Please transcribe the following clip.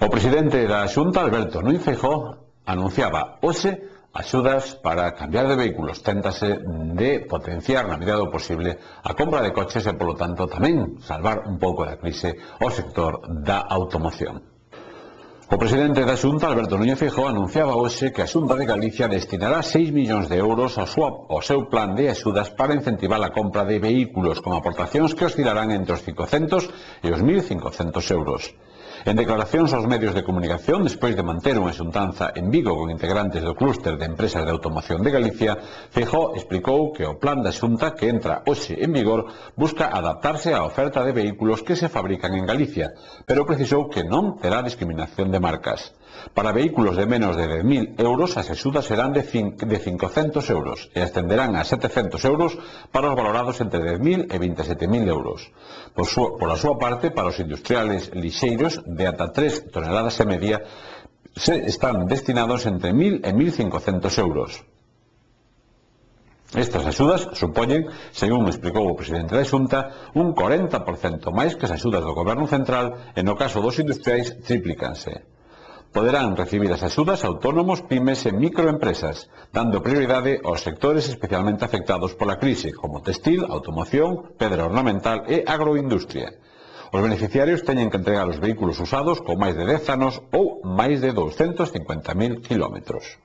O presidente da Xunta, Alberto Núñez Feijóo, anunciaba hoxe axudas para cambiar de vehículos. Téntase de potenciar na medida do posible a compra de coches e, polo tanto, tamén salvar un pouco da crise ao sector da automoción. O presidente da Xunta, Alberto Núñez Feijóo, anunciaba hoxe que a Xunta de Galicia destinará 6 millóns de euros ao seu plan de axudas para incentivar a compra de vehículos con aportacións que oscilarán entre os 500 e os 1.500 euros. En declaracións aos medios de comunicación, despois de manter unha xuntanza en Vigo con integrantes do clúster de empresas de automoción de Galicia, Feijóo explicou que o plan da Xunta, que entra hoxe en vigor, busca adaptarse á oferta de vehículos que se fabrican en Galicia, pero precisou que non terá discriminación de marcas. Para vehículos de menos de 10.000 euros, as axudas serán de 500 euros e ascenderán a 700 euros para os valorados entre 10.000 e 27.000 euros. Pola súa parte, para os industriales lixeiros de ata 3 toneladas e media, se están destinados entre 1.000 e 1.500 euros. Estas axudas supoñen, según explicou o presidente da Xunta, un 40% máis que as axudas do Goberno Central e no caso dos industriais triplícanse. Poderán recibir as axudas autónomos, pymes e microempresas, dando prioridade aos sectores especialmente afectados pola crise, como textil, automoción, pedra ornamental e agroindustria. Os beneficiarios teñen que entregar os vehículos usados con máis de 10 anos ou máis de 250.000 kilómetros.